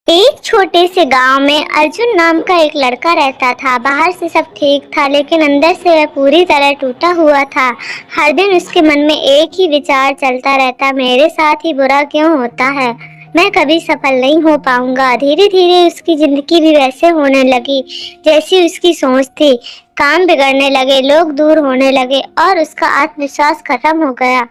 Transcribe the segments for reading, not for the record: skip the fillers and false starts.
एक छोटे से गांव में अर्जुन नाम का एक लड़का रहता था। बाहर से सब ठीक था, लेकिन अंदर से वह पूरी तरह टूटा हुआ था। हर दिन उसके मन में एक ही विचार चलता रहता, मेरे साथ ही बुरा क्यों होता है, मैं कभी सफल नहीं हो पाऊंगा। धीरे धीरे उसकी जिंदगी भी वैसे होने लगी जैसी उसकी सोच थी। काम बिगड़ने लगे, लोग दूर होने लगे और उसका आत्मविश्वास खत्म हो गया।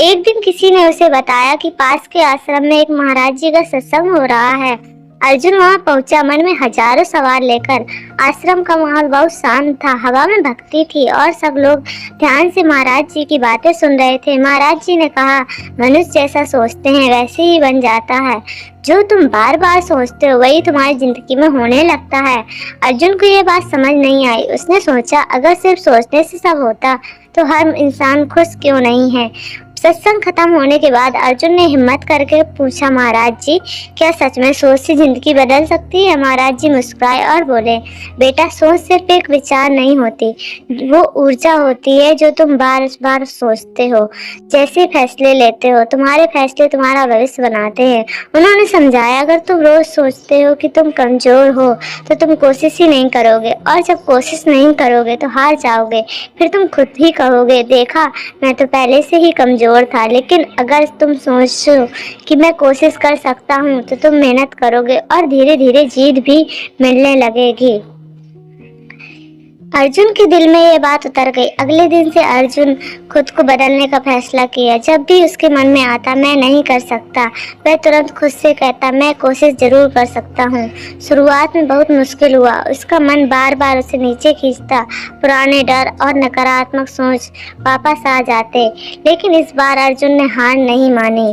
एक दिन किसी ने उसे बताया कि पास के आश्रम में एक महाराज जी का सत्संग हो रहा है। अर्जुन वहां पहुंचा, मन में हजारों सवाल लेकर। आश्रम का माहौल बहुत शांत था, हवा में भक्ति थी और सब लोग ध्यान से महाराज जी की बातें सुन रहे थे। महाराज जी ने कहा, मनुष्य जैसा सोचते हैं वैसे ही बन जाता है। जो तुम बार बार सोचते हो वही तुम्हारी जिंदगी में होने लगता है। अर्जुन को ये बात समझ नहीं आई। उसने सोचा, अगर सिर्फ सोचने से सब होता तो हर इंसान खुश क्यों नहीं है। सत्संग खत्म होने के बाद अर्जुन ने हिम्मत करके पूछा, महाराज जी, क्या सच में सोच से जिंदगी बदल सकती है। महाराज जी मुस्कुराए और बोले, बेटा, सोच सिर्फ एक विचार नहीं होती, वो ऊर्जा होती है जो तुम बार बार सोचते हो, जैसे फैसले लेते हो। तुम्हारे फैसले तुम्हारा भविष्य बनाते हैं। उन्होंने समझाया, अगर तुम रोज सोचते हो कि तुम कमजोर हो तो तुम कोशिश ही नहीं करोगे, और जब कोशिश नहीं करोगे तो हार जाओगे। फिर तुम खुद ही कहोगे, देखा, मैं तो पहले से ही कमजोर था। लेकिन अगर तुम सोचो कि मैं कोशिश कर सकता हूँ तो तुम मेहनत करोगे और धीरे धीरे जीत भी मिलने लगेगी। अर्जुन के दिल में ये बात उतर गई। अगले दिन से अर्जुन खुद को बदलने का फैसला किया। जब भी उसके मन में आता मैं नहीं कर सकता, वह तुरंत खुद से कहता, मैं कोशिश जरूर कर सकता हूँ। शुरुआत में बहुत मुश्किल हुआ। उसका मन बार बार उसे नीचे खींचता, पुराने डर और नकारात्मक सोच वापस आ जाते। लेकिन इस बार अर्जुन ने हार नहीं मानी।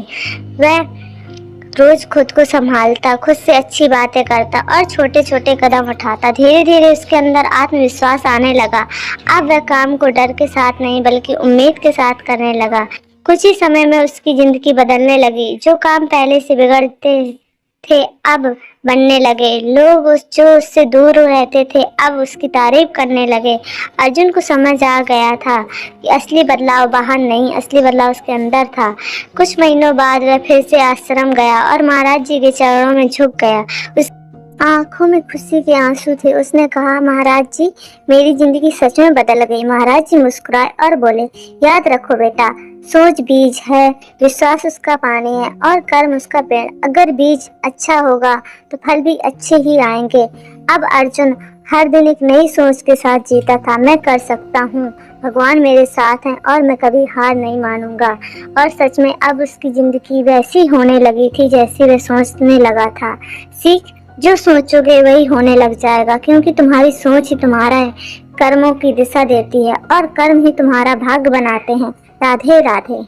वह रोज खुद को संभालता, खुद से अच्छी बातें करता और छोटे छोटे कदम उठाता। धीरे धीरे उसके अंदर आत्मविश्वास आने लगा। अब वह काम को डर के साथ नहीं बल्कि उम्मीद के साथ करने लगा। कुछ ही समय में उसकी जिंदगी बदलने लगी। जो काम पहले से बिगड़ते थे अब बनने लगे। लोग जो उससे दूर रहते थे अब उसकी तारीफ करने लगे। अर्जुन को समझ आ गया था कि असली बदलाव बाहर नहीं, असली बदलाव उसके अंदर था। कुछ महीनों बाद वह फिर से आश्रम गया और महाराज जी के चरणों में झुक गया। उस आंखों में खुशी के आंसू थे। उसने कहा, महाराज जी, मेरी जिंदगी सच में बदल गई। महाराज जी मुस्कुराए और बोले, याद रखो बेटा, सोच बीज है, विश्वास उसका पानी है और कर्म उसका पेड़। अगर बीज अच्छा होगा तो फल भी अच्छे ही आएंगे। अब अर्जुन हर दिन एक नई सोच के साथ जीता था। मैं कर सकता हूँ, भगवान मेरे साथ हैं और मैं कभी हार नहीं मानूंगा। और सच में अब उसकी जिंदगी वैसी होने लगी थी जैसी वह सोचने लगा था। सीख, जो सोचोगे वही होने लग जाएगा, क्योंकि तुम्हारी सोच ही तुम्हारा कर्मों की दिशा देती है और कर्म ही तुम्हारा भाग्य बनाते हैं। राधे राधे।